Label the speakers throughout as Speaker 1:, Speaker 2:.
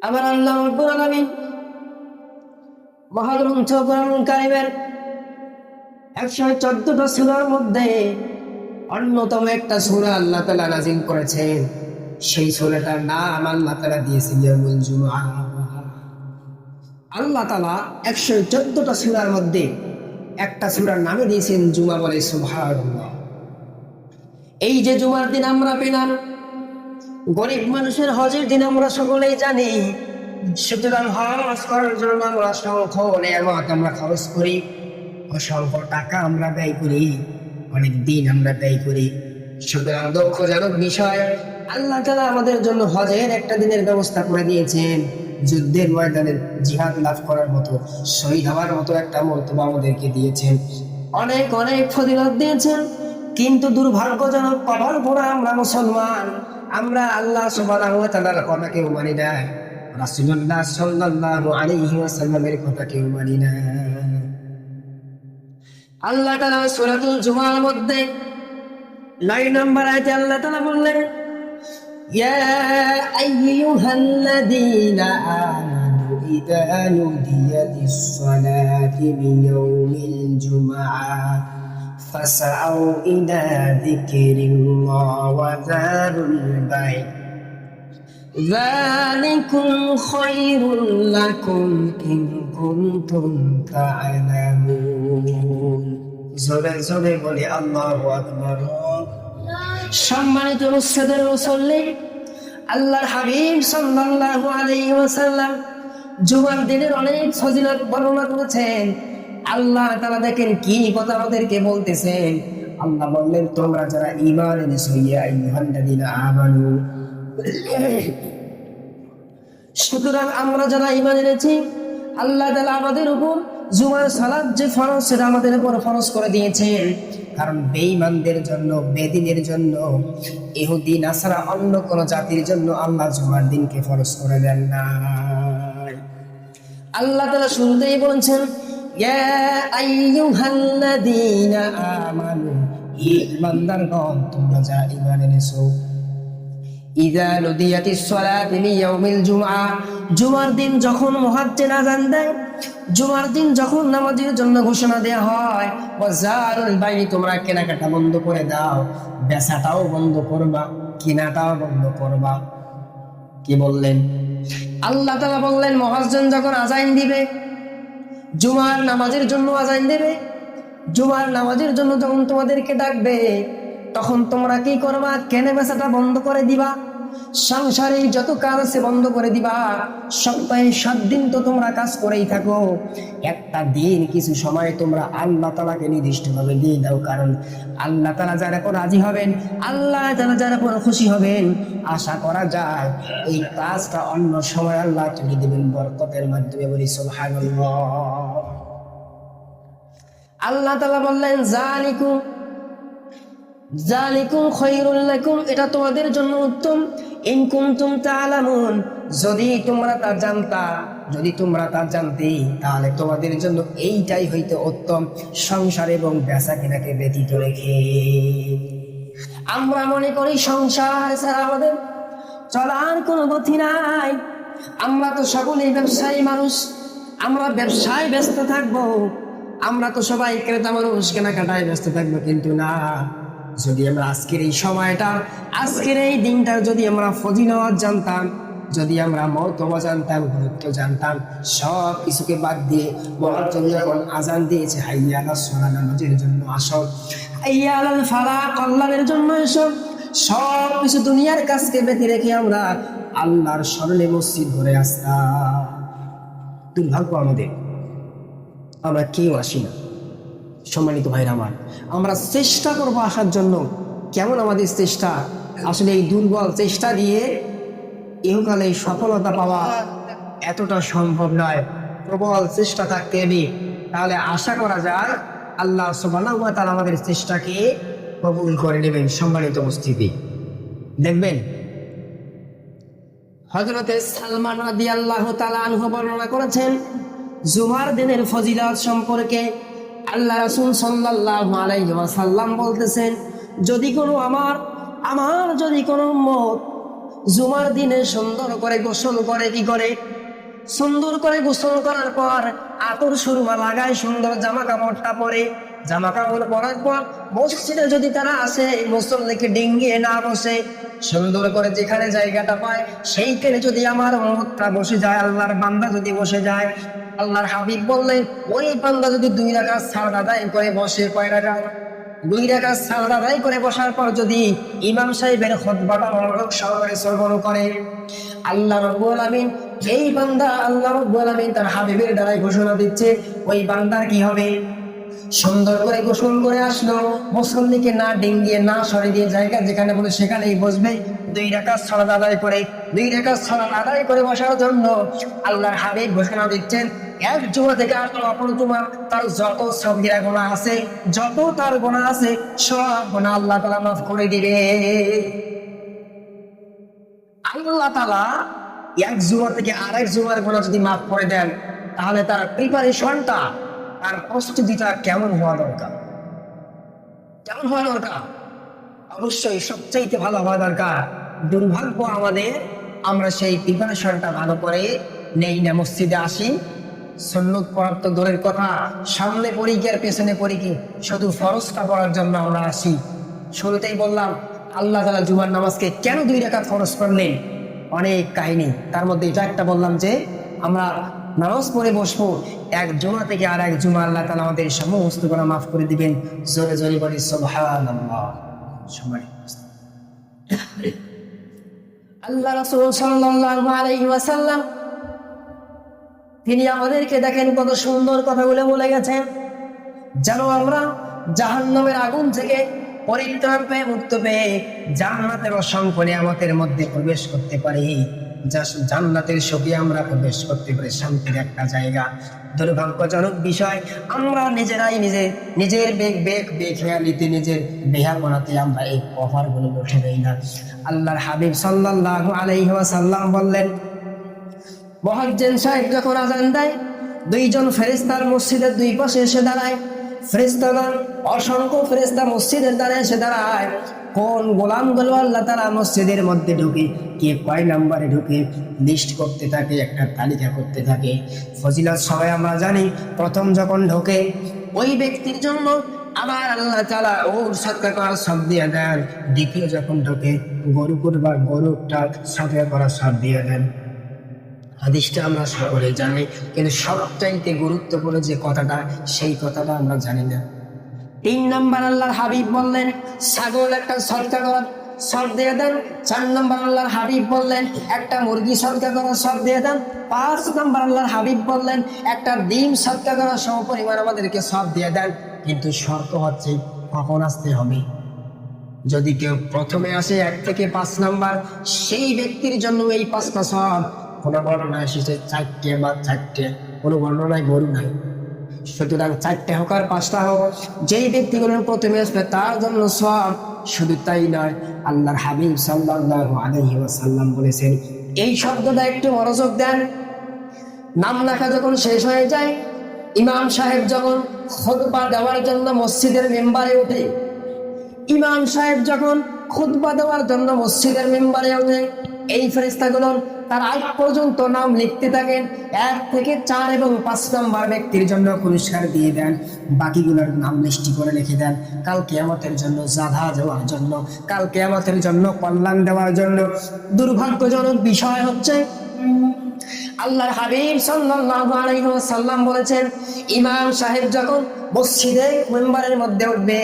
Speaker 1: আমার আল্লাহ রাব্বুল আলামিন মহাগ্রন্থ কোরআন কারীমের 114টা সূরার মধ্যে অন্যতম একটা সূরা আল্লাহ তাআলা নাযিল করেছেন। সেই সূরাটার নাম আল্লাহ তাআলা দিয়েছেন ইয়াউমুল জুমআহ। আল্লাহ তাআলা 114টা সূরার মধ্যে একটা সূরার নামে দিয়েছেন জুমা, বলে সুবহানাল্লাহ। এই যে জুমার দিন আমরা পেলাম, গরিব মানুষের হজের দিন আমরা সকলেই জানি। সুতরাং হজ করার জন্য আমরা অসংখ্য নেয়ামত আমরা খরচ করি, অসংখ্য টাকা আমরা ব্যয় করি, অনেক দিন আমরা ব্যয় করি। সুতরাং দুঃখজনক বিষয়, আল্লাহ তাআলা আমাদের জন্য হজের একটা দিনের ব্যবস্থা করে দিয়েছেন। যুদ্ধের ময়দানে জিহাদ লাভ করার মতো, শহীদ হওয়ার মতো একটা মর্তবা আমাদেরকে দিয়েছেন, অনেক অনেক ফজিলত দিয়েছেন। কিন্তু দুর্ভাগ্যজনক, কপাল পোড়া আমরা মুসলমান, আমরা আল্লাহ সুবহানাহু ওয়া তাআলার কথা কেউ মানি না, রাসূলুল্লাহ সাল্লাল্লাহু আলাইহি ওয়াসাল্লামের কথা কেউ মানি না। আল্লাহ তাআলা সূরাতুল জুমার মধ্যে 9 নম্বর আয়াতে আল্লাহ তাআলা বললেন, ইয়া আইয়ুহাল্লাযীনা আমানু ইযা নুদিয়াতিস সালাতি মিয়াউমিল জুমআহ ফাসআউ ইলা যিকরিল্লাহ ওয়া যারুল বাই' যালিকুম খায়রুল লাকুম ইন কুনতুম তা'লামুন। জোরে জোরে বলি আল্লাহু আকবার। সম্মানিত মুসলিদের মুসল্লি, আল্লাহর হাবিব সাল্লাল্লাহু আলাইহি ওয়াসাল্লাম জুমার দিনের অনেক ফজিলত বর্ণনা করেছেন। আল্লাহ তাআলা দেখেন কি কথা আমাদেরকে বলতেছেন। আল্লাহ বললেন, তোমরা যারা ঈমান এনেছো, ইয়া আইয়ুহাল্লাযীনা আমানু। সুতরাং আমরা যারা ঈমান এনেছি, আল্লাহ তাআলা আমাদের উপর জুমার সালাত যে ফরজ, সেটা আমাদের উপর ফরজ করে দিয়েছেন। কারণ বেঈমানদের জন্য, বেদিনের জন্য, ইহুদি নাসারা অন্য কোন জাতির জন্য আল্লাহ জুমার দিনকে ফরজ করে দেন না। আল্লাহ তাআলা শুরুতেই বলেছেন, ইয়া আইয়ুহাল্লাযীনা আমানু, ঈমানদারগণ তোমরা যারা ঈমান এনেছো, ইযা নুদিয়াতিস সালাতি লিয়াউমিল জুমআহ, জুমার দিন যখন মুয়াজ্জিন আযান দেয়, জুমার দিন যখন নামাজের জন্য ঘোষণা দেয়া হয়, ওয়াজারুল বাই', তোমরা কেনাকাটা বন্ধ করে দাও, বেচাটাও বন্ধ করবা, কেনাটাও বন্ধ করবা। কি বললেন? আল্লাহ তাআলা বললেন, মুয়াজ্জিন যখন আযান দিবে, জুমার নামাজের জন্য আযান দেবে, জুমার নামাজের জন্য যখন তোমাদেরকে ডাকবে, তখন তোমরা কি করবা? কেনা বেচাটা বন্ধ করে দিবা, সংসারে যত কাজ আছে বন্ধ করে দিবা। সপ্তাহে 7 দিন তো তোমরা কাজ করেই থাকো, একটা দিন কিছু সময় তোমরা আল্লাহ তাআলাকে নির্দিষ্টভাবে দিয়ে দাও। কারণ আল্লাহ তাআলা যার উপর রাজি হবেন, আল্লাহ তাআলা যার উপর খুশি হবেন, আশা করা যায় এই কাজটা অন্য সময় আল্লাহ তুলে দিবেন বরকতের মাধ্যমে। বলি সুবহানাল্লাহ। আল্লাহ তাআলা বললেন, যালিকুম খায়রুল লাকুম, এটা তোমাদের জন্য উত্তম, ইন কুনতুম তা'লামুন, যদি তোমরা তা জানতা, যদি তোমরা তা জানতে, তাহলে তোমাদের জন্য এইটাই হইতো উত্তম, সংসার এবং বেচা কেনাকে ব্যতীত রেখে। আমরা মনে করি সংসার ছাড়া আমাদের চলার কোনো গতি নাই। আমরা তো সকলেই ব্যবসায়ী মানুষ, আমরা ব্যবসায় ব্যস্ত থাকবো, আমরা তো সবাই ক্রেতা মানুষ, কেনাকাটায় ব্যস্ত থাকবো। কিন্তু না, যদি আমরা আজকের এই সময়টা, আজকের এই দিনটার যদি আমরা ফজিলত জানতাম, যদি আমরা মর্তবা জানতাম, গুরুত্ব জানতাম, সব কিছুকে বাদ দিয়ে মুয়াজ্জিন যখন আযান দিয়েছে, হাইয়া আলাস সালাহ, নামাজের জন্য আসো, হাইয়া আলাল ফালাহ, কল্যাণের জন্য এসো, সব কিছু দুনিয়ার কাজকে বেঁধে রেখে আমরা আল্লাহর স্মরণে মসজিদ ঘরে আসতাম। দুর্ভাগ্য আমাদের, আমরা কেউ আসি না। সম্মানিত ভাইরা আমার, আমরা চেষ্টা করবো আসার জন্য। কেমন আমাদের চেষ্টা? আসলে এই দুর্বল চেষ্টা দিয়ে ইহকালে সফলতা পাওয়া এতটা সম্ভব নয়। প্রবল চেষ্টা থাকতে হবে, তাহলে আশা করা যায় আল্লাহ সুবহানাহু ওয়া তাআলা আমাদের চেষ্টাকে কবুল করে নেবেন। সম্মানিত উপস্থিতি, দেখবেন হযরতে সালমান রাদিয়াল্লাহু তাআলা আনহু বর্ণনা করেছেন জুমার দিনের ফজিলত সম্পর্কে। আল্লাহ রাসূল সাল্লাল্লাহু আলাইহি ওয়াসাল্লাম বলতেছেন, যদি কোনো আমার যদি কোনো উম্মত জুমার দিনে সুন্দর করে গোসল করে, কি করে? সুন্দর করে গোসল করার পর আতর সুরমা লাগায়, সুন্দর জামা কাপড়টা পরে, জামা কাপড় পরার পর মসজিদে যদি তারা আসে, মুসল্লিকে ডিঙ্গিয়ে না বসে, সুন্দর করে যেখানে জায়গাটা পায় সেইখানে যদি আমার উম্মতটা বসে যায়, আল্লাহর বান্দা যদি বসে যায়, আল্লাহর হাবিব বললেন ওই বান্দা যদি 2 রাকাত সালাত আদায় করে বসে, কয় রাকাত? 2 রাকাত সালাত আদায় করে বসার পর যদি ইমাম সাহেবের খুতবাটা মনোযোগ সহকারে শ্রবণ করে, আল্লাহ রাব্বুল আলামিন এই বান্দা, আল্লাহ রাব্বুল আলামিন তার হাবিবের দ্বারাই ঘোষণা দিচ্ছে ওই বান্দার কি হবে? সুন্দর করে গোসল করে আসলো, মুসল্লিকে না ডিঙ্গিয়ে না সরে দিয়ে জায়গা যেখানে বলে সেখানেই বসবে। 2 রাকাত সালাত আদায় করে, 2 রাকাত সালাত আদায় করে বসার জন্য আল্লাহর হাবিব ঘোষণা দিচ্ছেন এক জুমা থেকে অপর জুমা তার যত সগীরা গুনাহ আছে, যত তার গুনাহ আছে, সব গুনাহ আল্লাহ তাআলা মাফ করে দিবে। আল্লাহ তাআলা এক জুমা থেকে আরেক জুমার গুনাহ যদি মাফ করে দেন, তাহলে তার প্রিপারেশনটা, তার প্রস্তুতিটা কেমন হওয়া দরকার? কেমন হওয়া দরকার? অবশ্যই সবচাইতে ভালো হওয়া দরকার। দুর্ভাগ্য আমাদের, আমরা সেই প্রিপারেশনটা ভালো করে নেই না। মসজিদে আসি, সুন্নত পড়ার তো দূরের কথা, সামনে পড়ি কি আর পেছনে পড়ি কি, শুধু ফরজটা পড়ার জন্য আমরা আসি। শুরুতেই বললাম আল্লাহ তাআলা জুমার নামাজকে কেন 2 রাকাত ফরজ করলেন, অনেক কাহিনী। তার মধ্যে এটা একটা বললাম যে আমরা নামাজ পড়ে বসবো, এক জুমা থেকে আর এক জুমা আল্লাহ তাআলা আমাদের সমস্ত গুনাহ মাফ করে দিবেন। জোরে জোরে বলি সুবহানাল্লাহ। আল্লাহ রাসূল সাল্লাল্লাহু আলাইহি ওয়াসাল্লাম তিনি আমাদেরকে দেখেন কত সুন্দর কথাগুলো বলে গেছেন, যেন আমরা জাহান্নামের আগুন থেকে পরিত্রাণ পেয়ে, মুক্ত পেয়ে জান্নাতের অসংখ্য নিয়ামতের মধ্যে প্রবেশ করতে পারি। জান্নাতের সুখে আমরা প্রবেশ করতে পারি, শান্তির একটা জায়গা। দুর্ভাগ্যজনক বিষয়, আমরা নিজেরাই নিজের বেখেয়ালিতে, নিজের বেহাপনাতে আমরা এই অফারগুলো উঠে দেই না। আল্লাহর হাবিব সাল্লাল্লাহু আলাইহি ওয়াসাল্লাম বললেন, মুয়াজ্জিন সাহেব যখন আযান দেয়, 2 জন ফেরেশতার মসজিদের 2 পাশে এসে দাঁড়ায়। ফেরেশতাগণ, অসংখ্য ফেরেশতা মসজিদের দ্বারে এসে দাঁড়ায়। কোন গোলামগুলো আল্লাহ তাআলা মসজিদের মধ্যে ঢুকে, কে কয় নাম্বারে ঢুকে লিস্ট করতে থাকে, একটা তালিকা করতে থাকে। ফজিলত সবাই আমরা জানি, প্রথম যখন ঢোকে ওই ব্যক্তির জন্য আবার আল্লাহ তাআলা ওর সদকা করার সব দিয়ে দেন। দ্বিতীয় যখন ঢোকে গরু কুরবান, গরুটা সদকা করার সব দিয়ে দেন। হাদিসটা আমরা সকলে জানি, কিন্তু সবচাইতে গুরুত্বপূর্ণ যে কথাটা, সেই কথাটা আমরা জানি না। 3 নাম্বার আল্লাহর হাবিব বললেন ছাগল একটা সদকা করার সব দিয়ে দেন। 4 নাম্বার আল্লাহর হাবিব বললেন একটা মুরগি সদকা করার সব দিয়ে দেন। 5 নাম্বার আল্লাহর হাবিব বললেন একটা ডিম সদকা করার সমপরিমাণ আমাদেরকে সব দিয়ে দেন। কিন্তু শর্ত হচ্ছে কখন আসতে হবে। যদি কেউ প্রথমে আসে 1 থেকে 5 নাম্বার, সেই ব্যক্তির জন্য এই 5টা সব। কোনো বর্ণনায় এসেছে 4টে বা 4টে, কোনো বর্ণনায় গরু নাই। সুতরাং 4টে হোক আর 5টা হোক, যেই ব্যক্তিগুলো প্রথমে আসবে তার জন্য সব। শুধু তাই নয়, আল্লাহর হাবিব সাল্লাল্লাহু আলাইহি ওয়াসাল্লাম বলেছেন, এই শব্দটা একটু মনোযোগ দেন। নাম লেখা যখন শেষ হয়ে যায়, ইমাম সাহেব যখন খুতবা দেওয়ার জন্য মসজিদের মেম্বারে ওঠে, ইমাম সাহেব যখন খুতবা দেওয়ার জন্য মসজিদের মেম্বারে ওঠে, এই ফেরেশতাগুলো তার আগ পর্যন্ত নাম লিখতে থাকেন। 1 থেকে 4 এবং 5 নাম্বার ব্যক্তির জন্য পুরস্কার দিয়ে দেন, বাকিগুলোর নাম লিস্টি করে লিখে দেন কাল কিয়ামতের জন্য জাযা দেওয়ার জন্য, কাল কিয়ামতের জন্য কল্যাণ দেওয়ার জন্য। দুর্ভাগ্যজনক বিষয় হচ্ছে, আল্লাহর হাবিব সাল্লাল্লাহু আলাইহি ওয়াসাল্লাম বলেছেন, ইমাম সাহেব যখন মসজিদে মেম্বারের মধ্যে উঠবে,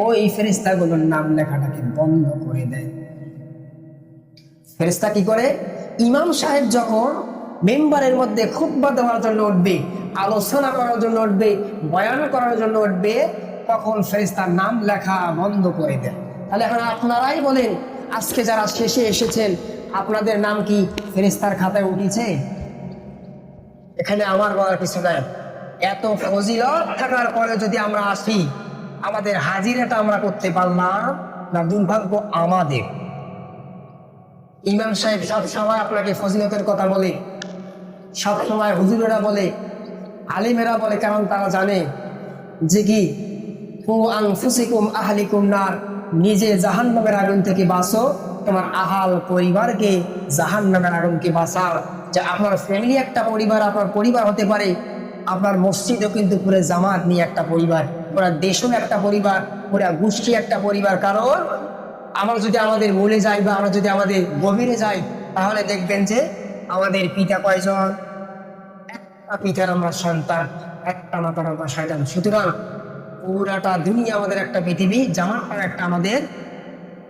Speaker 1: ওই ফেরেশতাগুলোর নাম লেখাটাকে বন্ধ করে দেয়। ফেরেশতা কি করে? ইমাম সাহেব যখন মেম্বারের মধ্যে খুতবা দেওয়ার জন্য উঠবে, আলোচনা করার জন্য উঠবে, বয়ান করার জন্য উঠবে, তখন ফেরেশতার নাম লেখা বন্ধ করে দেয়। তাহলে এখন আপনারাই বলেন, আজকে যারা শেষে এসেছেন আপনাদের নাম কি ফেরেশতার খাতায় উঠেছে? এখানে আমার বলার কিছু নাই। এত ফজিলত থাকার পরে যদি আমরা আসি, আমাদের হাজিরাটা আমরা করতে পারলাম না, দুর্ভাগ্য আমাদের। ইমাম সাহেব সব সময় আপনাকে ফজিলতের কথা বলে, সব সময় হুজুরেরা বলে, আলিমেরা বলে, কারণ তারা জানে যে কি কু আনফুসিকুম আহলিকুম নার, নিজে জাহান্নামের আগুন থেকে বাঁচো তোমার আহাল পরিবারকে জাহান্নামের আগুনকে বাঁচাও। যে আপনার ফ্যামিলি একটা পরিবার, আপনার পরিবার হতে পারে, আপনার মসজিদও কিন্তু পুরো জামাত নিয়ে একটা পরিবার, পুরো দেশও একটা পরিবার, পুরো গোষ্ঠী একটা পরিবার। কারণ আমরা যদি আমাদের বলে যাই বা আমরা যদি আমাদের গভীরে যাই, তাহলে দেখবেন যে আমাদের পিতা কয়জন? একটা পিতার আমরা সন্তান, একটা মাতার আমরা শয়তান। সুতরাং পুরাটা দুনিয়া আমাদের একটা পৃথিবী, জামাতটা একটা আমাদের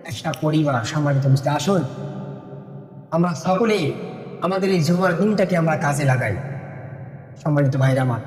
Speaker 1: একটা পরিবার। সম্মানিত বুঝতে আসুন আমরা সকলেই আমাদের এই জুমার দিনটাকে আমরা কাজে লাগাই। সম্মানিত ভাইরা আমার,